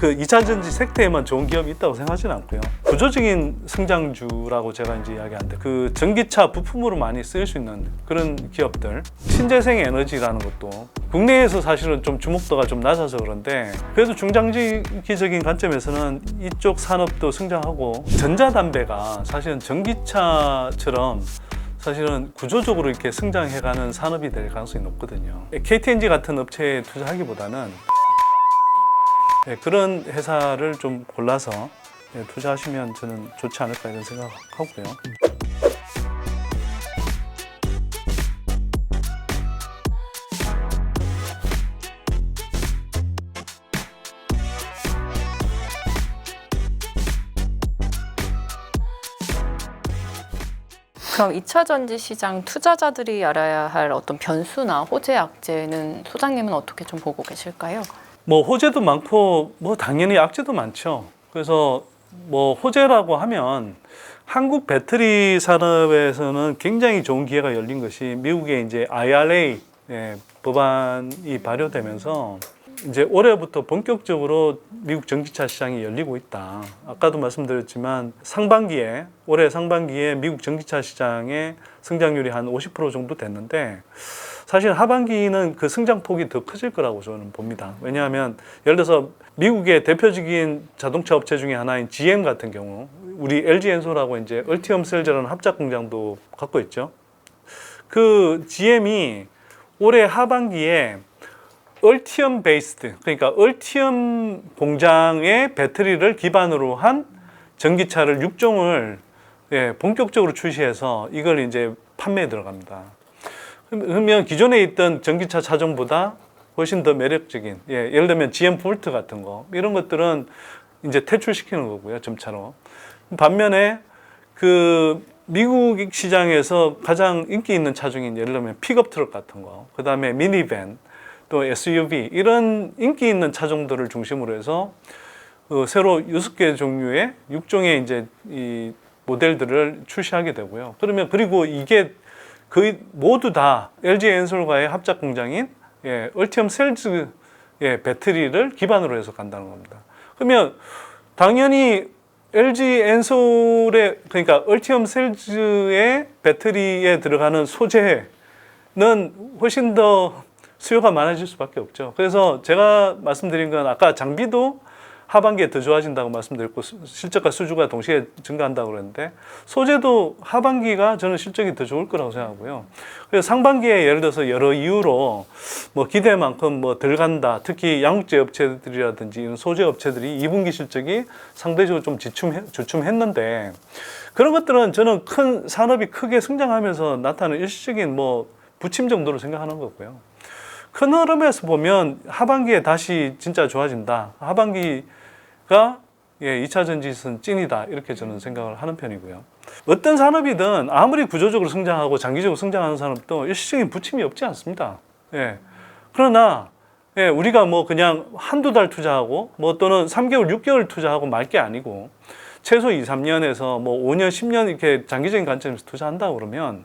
그 2차 전지 섹터에만 좋은 기업이 있다고 생각하지는 않고요. 구조적인 성장주라고 제가 이제 이야기하는데 그 전기차 부품으로 많이 쓰일 수 있는 그런 기업들, 신재생 에너지라는 것도 국내에서 사실은 좀 주목도가 좀 낮아서 그런데 그래도 중장기적인 관점에서는 이쪽 산업도 성장하고 전자담배가 사실은 전기차처럼 사실은 구조적으로 이렇게 성장해가는 산업이 될 가능성이 높거든요. KTNG 같은 업체에 투자하기보다는 그런 회사를 좀 골라서 투자하시면 저는 좋지 않을까 이런 생각하고요. 그럼 2차 전지 시장 투자자들이 알아야 할 어떤 변수나 호재 악재는 소장님은 어떻게 좀 보고 계실까요? 뭐 호재도 많고 뭐 당연히 악재도 많죠. 그래서 뭐 호재라고 하면 한국 배터리 산업에서는 굉장히 좋은 기회가 열린 것이 미국의 이제 IRA 법안이 발효되면서 이제 올해부터 본격적으로 미국 전기차 시장이 열리고 있다. 아까도 말씀드렸지만 올해 상반기에 미국 전기차 시장의 성장률이 한 50% 정도 됐는데 사실 하반기는 그 성장폭이 더 커질 거라고 저는 봅니다. 왜냐하면 예를 들어서 미국의 대표적인 자동차 업체 중에 하나인 GM 같은 경우 우리 LG 엔솔하고 이제 얼티엄 셀즈라는 합작 공장도 갖고 있죠. 그 GM이 올해 하반기에 얼티엄 베이스드, 그러니까 얼티엄 공장의 배터리를 기반으로 한 전기차를 6종을 본격적으로 출시해서 이걸 이제 판매에 들어갑니다. 그러면 기존에 있던 전기차 차종보다 훨씬 더 매력적인, 예를 들면 GM 볼트 같은 거 이런 것들은 이제 퇴출시키는 거고요, 점차로. 반면에 그 미국 시장에서 가장 인기 있는 차종인 예를 들면 픽업 트럭 같은 거, 그 다음에 미니밴, 또 SUV 이런 인기 있는 차종들을 중심으로 해서 새로 6개 종류의 6종의 이제 이 모델들을 출시하게 되고요. 그리고 이게 거의 모두 다 LG 엔솔과의 합작 공장인 얼티엄 셀즈 배터리를 기반으로 해서 간다는 겁니다. 그러면 당연히 LG 엔솔의 그러니까 얼티엄 셀즈의 배터리에 들어가는 소재는 훨씬 더 수요가 많아질 수밖에 없죠. 그래서 제가 말씀드린 건 아까 장비도 하반기에 더 좋아진다고 말씀드렸고 실적과 수주가 동시에 증가한다고 그랬는데 소재도 하반기가 저는 실적이 더 좋을 거라고 생각하고요. 그래서 상반기에 예를 들어서 여러 이유로 뭐 기대만큼 뭐 덜 간다. 특히 양극재 업체들이라든지 이런 소재 업체들이 2분기 실적이 상대적으로 좀 주춤했는데 그런 것들은 저는 큰 산업이 크게 성장하면서 나타나는 일시적인 뭐 부침 정도로 생각하는 거고요. 큰 흐름에서 보면 하반기에 다시 진짜 좋아진다. 하반기가 2차 전지선 찐이다. 이렇게 저는 생각을 하는 편이고요. 어떤 산업이든 아무리 구조적으로 성장하고 장기적으로 성장하는 산업도 일시적인 부침이 없지 않습니다. 그러나 우리가 뭐 그냥 한두 달 투자하고 뭐 또는 3개월, 6개월 투자하고 말 게 아니고 최소 2, 3년에서 뭐 5년, 10년 이렇게 장기적인 관점에서 투자한다 그러면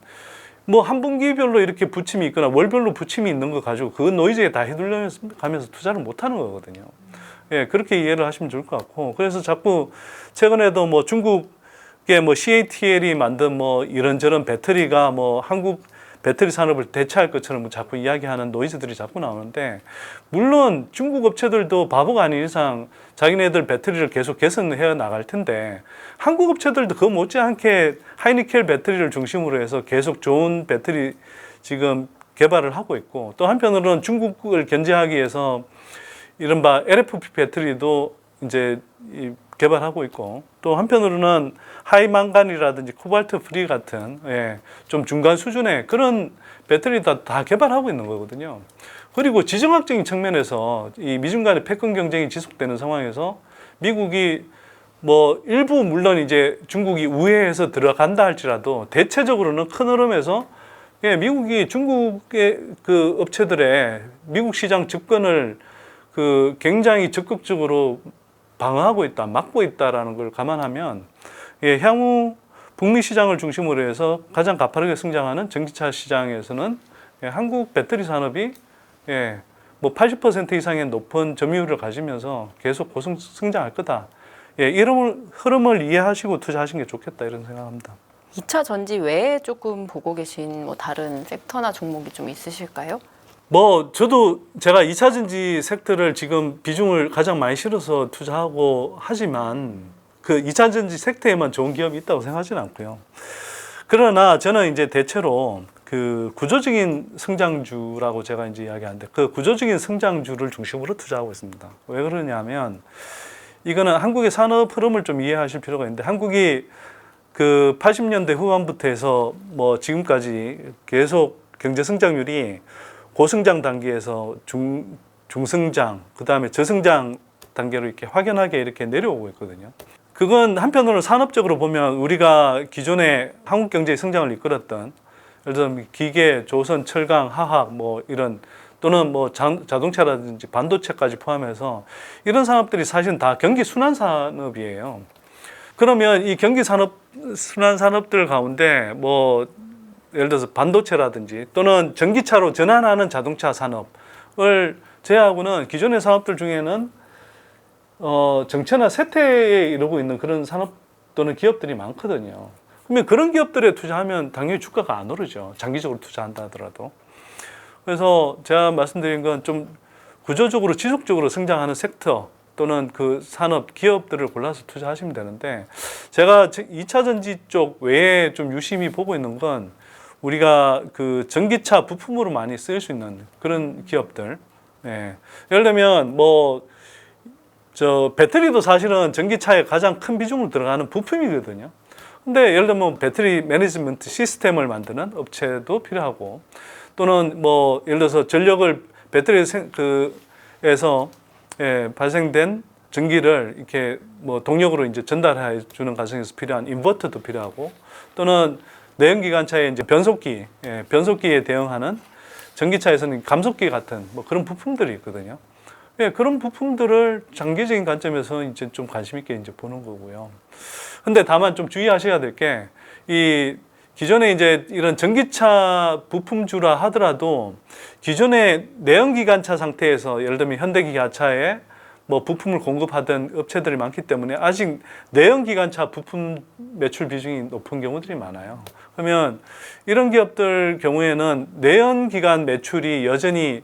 뭐 한 분기별로 이렇게 부침이 있거나 월별로 부침이 있는 거 가지고 그 노이즈에 다 휘둘려가면서 투자를 못 하는 거거든요. 그렇게 이해를 하시면 좋을 것 같고 그래서 자꾸 최근에도 뭐 중국의 뭐 CATL이 만든 뭐 이런저런 배터리가 뭐 한국 배터리 산업을 대체할 것처럼 자꾸 이야기하는 노이즈들이 자꾸 나오는데 물론 중국 업체들도 바보가 아닌 이상 자기네들 배터리를 계속 개선해 나갈 텐데 한국 업체들도 그 못지않게 하이니켈 배터리를 중심으로 해서 계속 좋은 배터리 지금 개발을 하고 있고 또 한편으로는 중국을 견제하기 위해서 이른바 LFP 배터리도 이제 개발하고 있고 또 한편으로는 하이망간이라든지 코발트 프리 같은 좀 중간 수준의 그런 배터리 다 개발하고 있는 거거든요. 그리고 지정학적인 측면에서 이 미중 간의 패권 경쟁이 지속되는 상황에서 미국이 뭐 일부 물론 이제 중국이 우회해서 들어간다 할지라도 대체적으로는 큰 흐름에서 미국이 중국의 그 업체들의 미국 시장 접근을 그 굉장히 적극적으로 방어하고 있다, 막고 있다라는 걸 감안하면 향후 북미 시장을 중심으로 해서 가장 가파르게 성장하는 전기차 시장에서는 한국 배터리 산업이 뭐 80% 이상의 높은 점유율을 가지면서 계속 고성장할 거다. 예, 이런 흐름을 이해하시고 투자하시는 게 좋겠다 이런 생각합니다. 2차 전지 외에 조금 보고 계신 뭐 다른 섹터나 종목이 좀 있으실까요? 뭐 저도 제가 2차 전지 섹터를 지금 비중을 가장 많이 실어서 투자하고 하지만 그 2차 전지 섹터에만 좋은 기업이 있다고 생각하지는 않고요. 그러나 저는 이제 대체로 그 구조적인 성장주라고 제가 이제 이야기하는데 그 구조적인 성장주를 중심으로 투자하고 있습니다. 왜 그러냐면 이거는 한국의 산업 흐름을 좀 이해하실 필요가 있는데 한국이 그 80년대 후반부터 해서 뭐 지금까지 계속 경제 성장률이 고성장 단계에서 중성장, 그 다음에 저성장 단계로 이렇게 확연하게 이렇게 내려오고 있거든요. 그건 한편으로는 산업적으로 보면 우리가 기존에 한국 경제의 성장을 이끌었던 예를 들면 기계, 조선, 철강, 화학 뭐 이런 또는 뭐 자동차라든지 반도체까지 포함해서 이런 산업들이 사실은 다 경기 순환 산업이에요. 그러면 이 경기 순환 산업들 가운데 뭐 예를 들어서 반도체라든지 또는 전기차로 전환하는 자동차 산업을 제외하고는 기존의 산업들 중에는 정체나 쇠퇴에 이르고 있는 그런 산업 또는 기업들이 많거든요. 그러면 그런 기업들에 투자하면 당연히 주가가 안 오르죠. 장기적으로 투자한다 하더라도. 그래서 제가 말씀드린 건 좀 구조적으로 지속적으로 성장하는 섹터 또는 그 산업 기업들을 골라서 투자하시면 되는데 제가 2차 전지 쪽 외에 좀 유심히 보고 있는 건 우리가 그 전기차 부품으로 많이 쓰일 수 있는 그런 기업들. 예. 예를 들면 뭐 저 배터리도 사실은 전기차에 가장 큰 비중으로 들어가는 부품이거든요. 근데 예를 들면 배터리 매니지먼트 시스템을 만드는 업체도 필요하고 또는 뭐 예를 들어서 전력을 배터리에서 발생된 전기를 이렇게 뭐 동력으로 이제 전달해 주는 과정에서 필요한 인버터도 필요하고 또는 내연기관차의 이제 변속기에 대응하는 전기차에서는 감속기 같은 뭐 그런 부품들이 있거든요. 예, 그런 부품들을 장기적인 관점에서 이제 좀 관심 있게 이제 보는 거고요. 근데 다만 좀 주의하셔야 될 게 이 기존에 이제 이런 전기차 부품주라 하더라도 기존의 내연기관차 상태에서 예를 들면 현대기아차에 뭐 부품을 공급하던 업체들이 많기 때문에 아직 내연기관차 부품 매출 비중이 높은 경우들이 많아요. 그러면 이런 기업들 경우에는 내연기관 매출이 여전히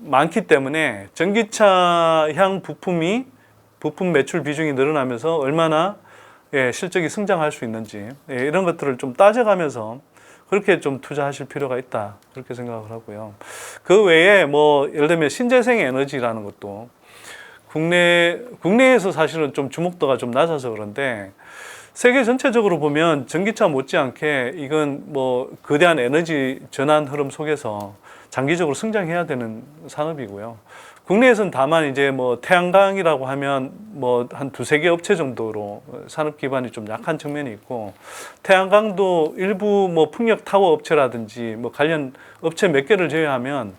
많기 때문에 전기차향 부품 매출 비중이 늘어나면서 얼마나 실적이 성장할 수 있는지 이런 것들을 좀 따져가면서 그렇게 좀 투자하실 필요가 있다 그렇게 생각을 하고요. 그 외에 뭐 예를 들면 신재생 에너지라는 것도 국내에서 사실은 좀 주목도가 좀 낮아서 그런데 세계 전체적으로 보면 전기차 못지않게 이건 뭐 거대한 에너지 전환 흐름 속에서 장기적으로 성장해야 되는 산업이고요. 국내에서는 다만 이제 뭐 태양광이라고 하면 뭐 한 두세 개 업체 정도로 산업 기반이 좀 약한 측면이 있고 태양광도 일부 뭐 풍력 타워 업체라든지 뭐 관련 업체 몇 개를 제외하면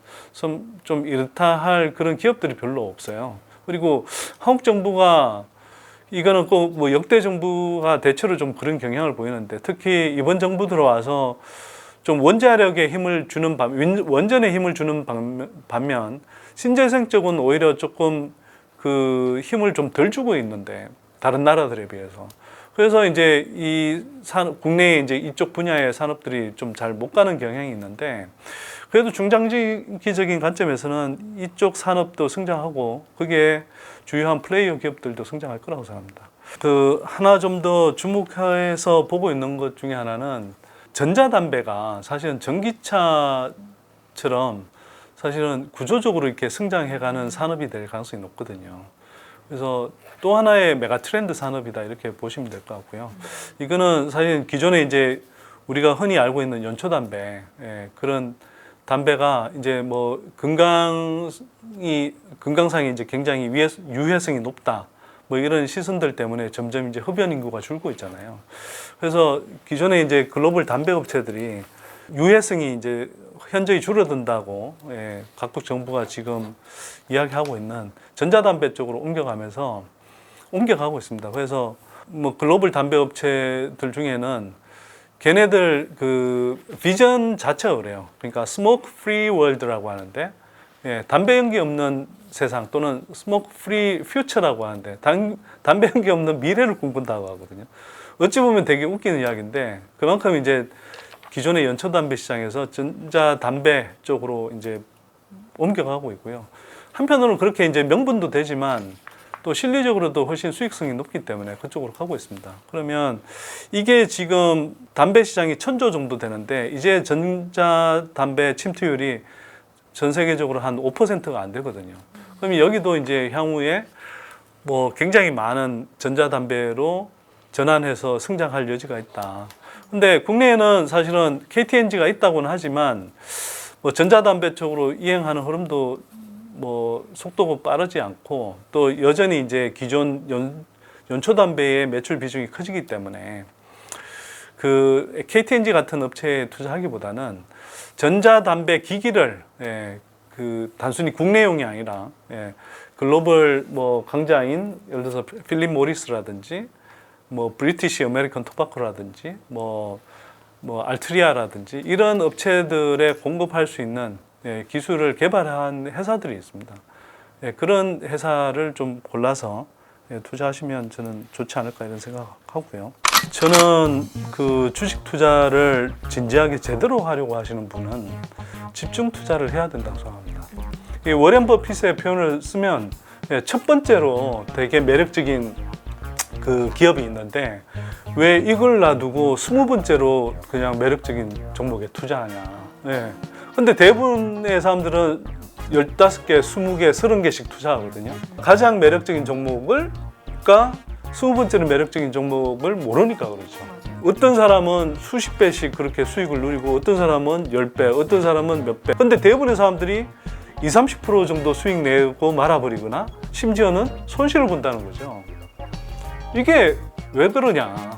좀 이렇다 할 그런 기업들이 별로 없어요. 그리고 한국 정부가 이거는 꼭 뭐 역대 정부가 대체로 좀 그런 경향을 보이는데 특히 이번 정부 들어와서 좀 원자력에 힘을 주는 원전에 힘을 주는 반면 신재생 쪽은 오히려 조금 그 힘을 좀 덜 주고 있는데 다른 나라들에 비해서 그래서 이제 국내에 이제 이쪽 분야의 산업들이 좀 잘 못 가는 경향이 있는데 그래도 중장기적인 관점에서는 이쪽 산업도 성장하고 그게 주요한 플레이어 기업들도 성장할 거라고 생각합니다. 그 하나 좀 더 주목해서 보고 있는 것 중에 하나는 전자담배가 사실은 전기차처럼 사실은 구조적으로 이렇게 성장해가는 산업이 될 가능성이 높거든요. 그래서 또 하나의 메가 트렌드 산업이다 이렇게 보시면 될 것 같고요. 이거는 사실 기존에 이제 우리가 흔히 알고 있는 연초담배 그런 담배가 이제 뭐 건강상이 이제 굉장히 유해성이 높다. 뭐 이런 시선들 때문에 점점 이제 흡연 인구가 줄고 있잖아요. 그래서 기존에 이제 글로벌 담배 업체들이 유해성이 이제 현저히 줄어든다고 각국 정부가 지금 이야기하고 있는 전자담배 쪽으로 옮겨가고 있습니다. 그래서 뭐 글로벌 담배 업체들 중에는 걔네들 그 비전 자체가 그래요. 그러니까 스모크 프리 월드라고 하는데 예, 담배 연기 없는 세상 또는 스모크 프리 퓨처라고 하는데 담배 연기 없는 미래를 꿈꾼다고 하거든요. 어찌 보면 되게 웃기는 이야기인데 그만큼 이제 기존의 연초 담배 시장에서 전자 담배 쪽으로 이제 옮겨가고 있고요. 한편으로는 그렇게 이제 명분도 되지만 또 실리적으로도 훨씬 수익성이 높기 때문에 그쪽으로 가고 있습니다. 그러면 이게 지금 담배 시장이 1,000조 정도 되는데 이제 전자담배 침투율이 전 세계적으로 한 5%가 안 되거든요. 그러면 여기도 이제 향후에 뭐 굉장히 많은 전자담배로 전환해서 성장할 여지가 있다. 근데 국내에는 사실은 KT-NG가 있다고는 하지만 뭐 전자담배 쪽으로 이행하는 흐름도 뭐 속도가 빠르지 않고 또 여전히 이제 기존 연초담배의 매출 비중이 커지기 때문에 그 KT-NG 같은 업체에 투자하기보다는 전자담배 기기를 그 단순히 국내용이 아니라 글로벌 뭐 강자인 예를 들어서 필립 모리스라든지 뭐 브리티시 아메리칸 토바코라든지 뭐 알트리아라든지 이런 업체들에 공급할 수 있는 기술을 개발한 회사들이 있습니다. 그런 회사를 좀 골라서 투자하시면 저는 좋지 않을까 이런 생각하고요. 저는 그 주식 투자를 진지하게 제대로 하려고 하시는 분은 집중 투자를 해야 된다고 생각합니다. 이 워렌 버핏의 표현을 쓰면 첫 번째로 되게 매력적인 그 기업이 있는데 왜 이걸 놔두고 20번째로 그냥 매력적인 종목에 투자하냐. 근데 대부분의 사람들은 15개, 20개, 30개씩 투자하거든요. 가장 매력적인 종목을까 20번째는 매력적인 종목을 모르니까 그렇죠. 어떤 사람은 수십 배씩 그렇게 수익을 누리고 어떤 사람은 10배, 어떤 사람은 몇 배. 근데 대부분의 사람들이 20, 30% 정도 수익 내고 말아버리거나 심지어는 손실을 본다는 거죠. 이게 왜 그러냐.